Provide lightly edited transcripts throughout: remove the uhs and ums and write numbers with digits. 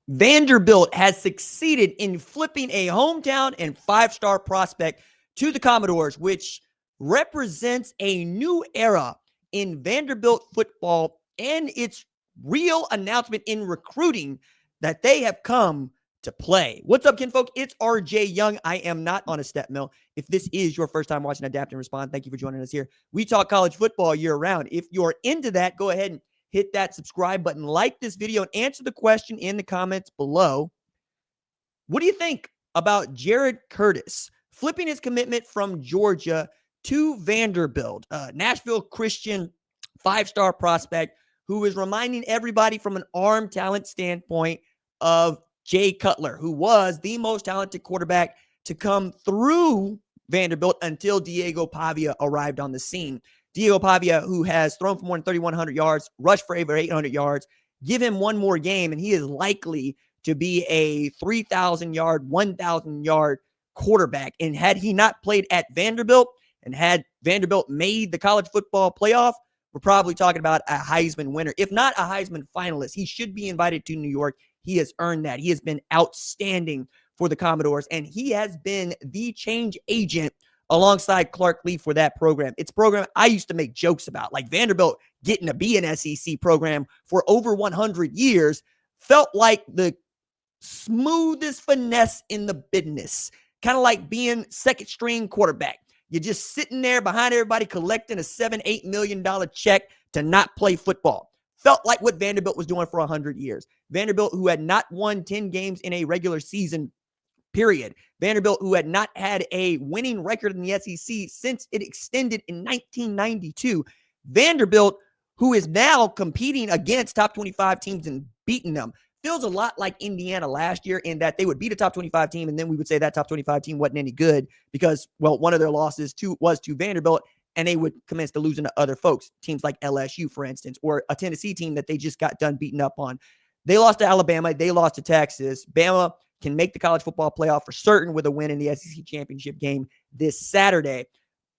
Vanderbilt has succeeded in flipping a hometown and five-star prospect to the Commodores, which represents a new era in Vanderbilt football and its real announcement in recruiting that they have come to play. What's up, kinfolk? It's RJ Young. I am not on a step mill. If this is your first time watching Adapt and Respond, thank you for joining us here. We talk college football year-round. If you're into that, go ahead and hit that subscribe button, like this video, and answer the question in the comments below. What do you think about Jared Curtis flipping his commitment from Georgia to Vanderbilt? Nashville Christian five-star prospect who is reminding everybody from an arm talent standpoint of Jay Cutler, who was the most talented quarterback to come through Vanderbilt until Diego Pavia arrived on the scene. Diego Pavia, who has thrown for more than 3,100 yards, rushed for over 800 yards. Give him one more game, and he is likely to be a 3,000-yard, 1,000-yard quarterback. And had he not played at Vanderbilt and had Vanderbilt made the college football playoff, we're probably talking about a Heisman winner. If not a Heisman finalist, he should be invited to New York. He has earned that. He has been outstanding for the Commodores, and he has been the change agent alongside Clark Lee for that program. It's a program I used to make jokes about, like Vanderbilt getting to be an SEC program for over 100 years felt like the smoothest finesse in the business, kind of like being second string quarterback. You're just sitting there behind everybody collecting a $7-8 million check to not play football. Felt like what Vanderbilt was doing for 100 years. Vanderbilt, who had not won 10 games in a regular season, period. Vanderbilt, who had not had a winning record in the SEC since it extended in 1992. Vanderbilt, who is now competing against top 25 teams and beating them. Feels a lot like Indiana last year in that they would beat a top 25 team, and then we would say that top 25 team wasn't any good because, well, one of their losses was to Vanderbilt, and they would commence to losing to other folks, teams like LSU, for instance, or a Tennessee team that they just got done beating up on. They lost to Alabama. They lost to Texas. Bama can make the college football playoff for certain with a win in the SEC championship game this Saturday.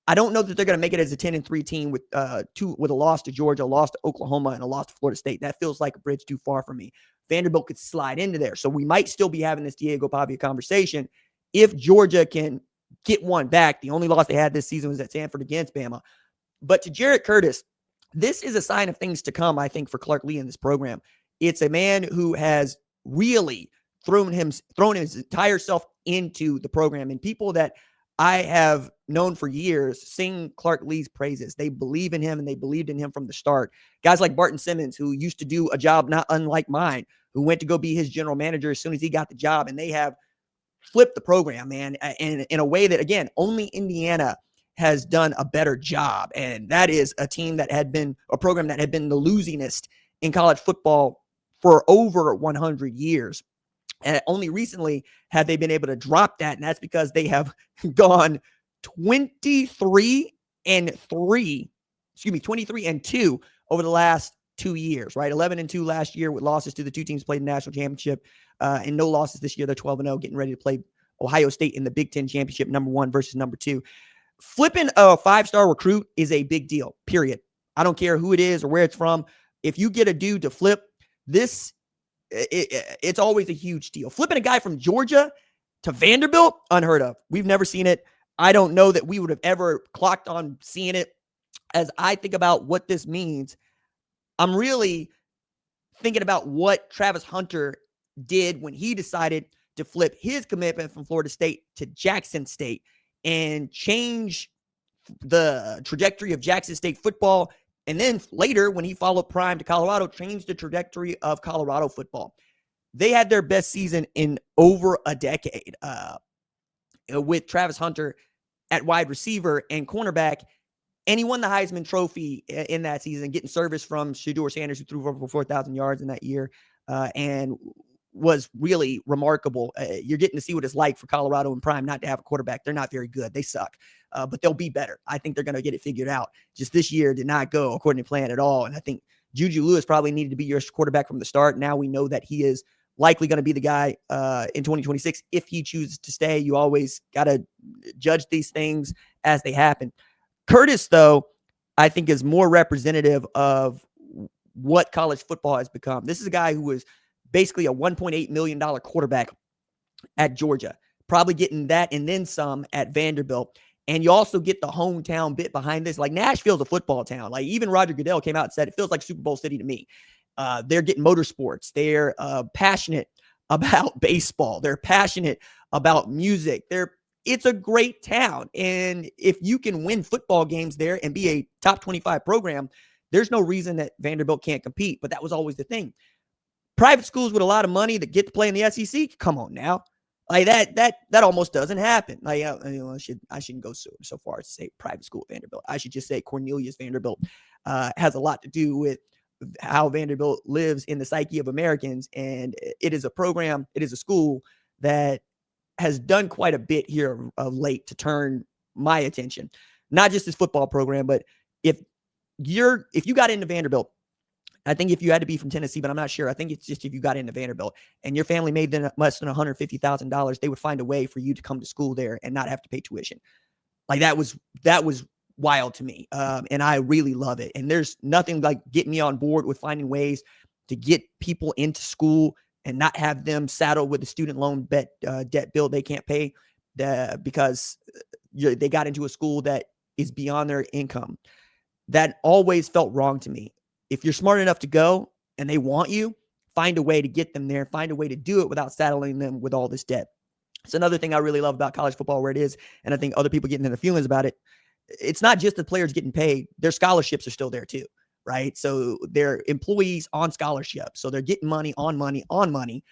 I don't know that they're going to make it as a 10-3 team with a loss to Georgia, a loss to Oklahoma, and a loss to Florida State. That feels like a bridge too far for me. Vanderbilt could slide into there. So we might still be having this Diego Pavia conversation if Georgia can get one back. The only loss they had this season was at Stanford against Bama. But to Jared Curtis, this is a sign of things to come, I think, for Clark Lee in this program. It's a man who has really thrown his entire self into the program, and people that I have known for years sing Clark Lee's praises. They believe in him, and they believed in him from the start. Guys like Barton Simmons, who used to do a job not unlike mine, who went to go be his general manager as soon as he got the job, and they have flipped the program, man, and in a way that, again, only Indiana has done a better job. And that is a program that had been the losingest in college football for over 100 years. And only recently had they been able to drop that, and that's because they have gone 23-2 over the last 2 years, right? 11-2 last year with losses to the two teams played in the national championship, and no losses this year. They're 12-0, getting ready to play Ohio State in the Big Ten championship, number 1 versus number 2. Flipping a five-star recruit is a big deal, period. I don't care who it is or where it's from. If you get a dude to flip, it's always a huge deal. Flipping a guy from Georgia to Vanderbilt, unheard of. We've never seen it. I don't know that we would have ever clocked on seeing it. As I think about what this means, I'm really thinking about what Travis Hunter did when he decided to flip his commitment from Florida State to Jackson State and change the trajectory of Jackson State football. And then later, when he followed Prime to Colorado, changed the trajectory of Colorado football. They had their best season in over a decade with Travis Hunter at wide receiver and cornerback. And he won the Heisman Trophy in that season, getting service from Shedeur Sanders, who threw for over 4,000 yards in that year and was really remarkable. You're getting to see what it's like for Colorado and Prime not to have a quarterback. They're not very good. They suck. But they'll be better. I think they're going to get it figured out. Just this year did not go according to plan at all. And I think Juju Lewis probably needed to be your quarterback from the start. Now we know that he is likely going to be the guy in 2026 if he chooses to stay. You always got to judge these things as they happen. Curtis, though, I think is more representative of what college football has become. This is a guy who was basically a $1.8 million quarterback at Georgia, probably getting that and then some at Vanderbilt. And you also get the hometown bit behind this. Like Nashville's a football town. Like even Roger Goodell came out and said, it feels like Super Bowl city to me. They're getting motorsports. They're passionate about baseball. They're passionate about music. It's a great town. And if you can win football games there and be a top 25 program, there's no reason that Vanderbilt can't compete. But that was always the thing. Private schools with a lot of money that get to play in the SEC, come on now. Like that almost doesn't happen. Like I shouldn't go so far as to say private school Vanderbilt. I should just say Cornelius Vanderbilt has a lot to do with how Vanderbilt lives in the psyche of Americans, and it is a program, it is a school that has done quite a bit here of late to turn my attention. Not just this football program, but if you got into Vanderbilt, I think if you had to be from Tennessee, but I'm not sure. I think it's just if you got into Vanderbilt and your family made less than $150,000, they would find a way for you to come to school there and not have to pay tuition. Like that was wild to me. And I really love it. And there's nothing like getting me on board with finding ways to get people into school and not have them saddled with a student loan debt bill they can't pay because they got into a school that is beyond their income. That always felt wrong to me. If you're smart enough to go and they want you, find a way to get them there, find a way to do it without saddling them with all this debt. It's another thing I really love about college football where it is, and I think other people getting into feelings about it. It's not just the players getting paid. Their scholarships are still there too, right? So they're employees on scholarship. So they're getting money on money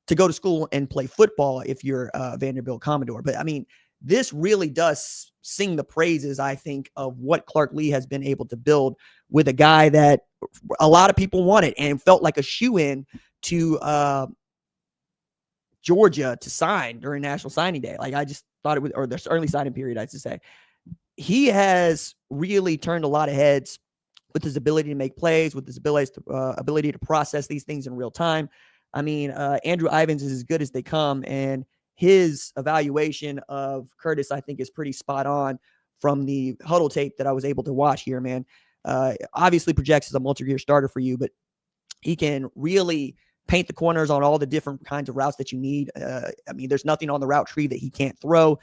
to go to school and play football if you're a Vanderbilt Commodore. But I mean, this really does sing the praises, I think, of what Clark Lee has been able to build with a guy that a lot of people wanted and felt like a shoe-in to Georgia to sign during National Signing Day. Like I just thought it was, or the early signing period, I should say. He has really turned a lot of heads with his ability to make plays, with his ability to process these things in real time. I mean, Andrew Ivins is as good as they come, and his evaluation of Curtis, I think, is pretty spot on from the huddle tape that I was able to watch here, man. Obviously projects as a multi-year starter for you, but he can really paint the corners on all the different kinds of routes that you need. I mean, there's nothing on the route tree that he can't throw.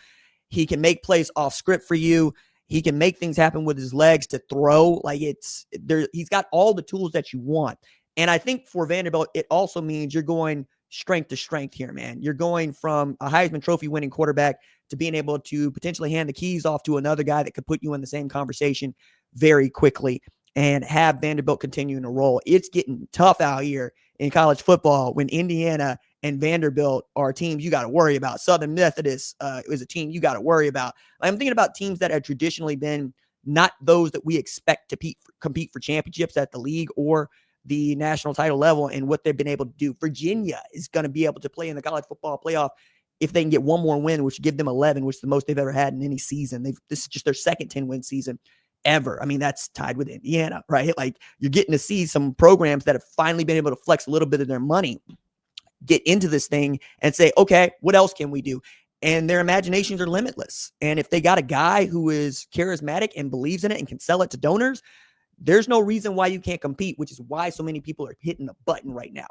He can make plays off script for you. He can make things happen with his legs to throw. Like he's got all the tools that you want. And I think for Vanderbilt, it also means you're going strength to strength here, man. You're going from a Heisman Trophy winning quarterback to being able to potentially hand the keys off to another guy that could put you in the same conversation very quickly and have Vanderbilt continuing to roll. It's getting tough out here in college football when Indiana and Vanderbilt are teams you got to worry about. Southern Methodist is a team you got to worry about. I'm thinking about teams that have traditionally been not those that we expect to compete for championships at the league or the national title level and what they've been able to do. Virginia is going to be able to play in the college football playoff if they can get one more win, which would give them 11, which is the most they've ever had in any season. This is just their second 10-win season ever. I mean, that's tied with Indiana, right? Like you're getting to see some programs that have finally been able to flex a little bit of their money, get into this thing and say, okay, what else can we do? And their imaginations are limitless. And if they got a guy who is charismatic and believes in it and can sell it to donors, there's no reason why you can't compete, which is why so many people are hitting the button right now.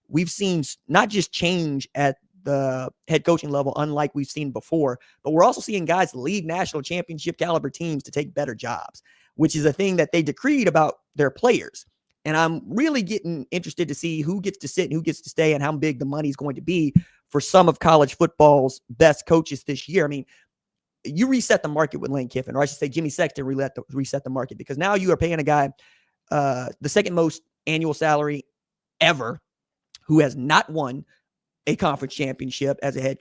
We've seen not just change at the head coaching level, unlike we've seen before, but we're also seeing guys leave national championship caliber teams to take better jobs, which is a thing that they decreed about their players. And I'm really getting interested to see who gets to sit and who gets to stay and how big the money is going to be for some of college football's best coaches this year. I mean, you reset the market with Lane Kiffin, or I should say Jimmy Sexton reset the market, because now you are paying a guy the second most annual salary ever who has not won a conference championship as a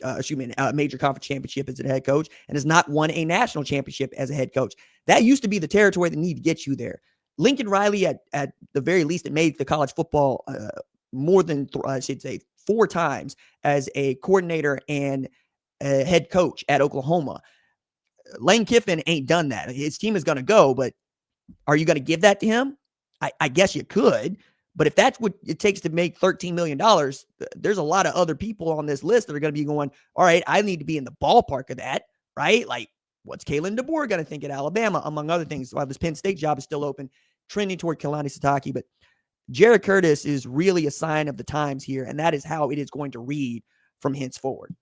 major conference championship as a head coach, and has not won a national championship as a head coach. That used to be the territory that needed to get you there. Lincoln Riley, at the very least, it made the college football more than, I should say, 4 times as a coordinator and a head coach at Oklahoma. Lane Kiffin ain't done that. His team is going to go, but are you going to give that to him? I guess you could. But if that's what it takes to make $13 million, there's a lot of other people on this list that are going to be going, all right, I need to be in the ballpark of that, right? Like, what's Kalen DeBoer going to think at Alabama, among other things, while this Penn State job is still open, trending toward Kalani Sitake. But Jared Curtis is really a sign of the times here, and that is how it is going to read from henceforward.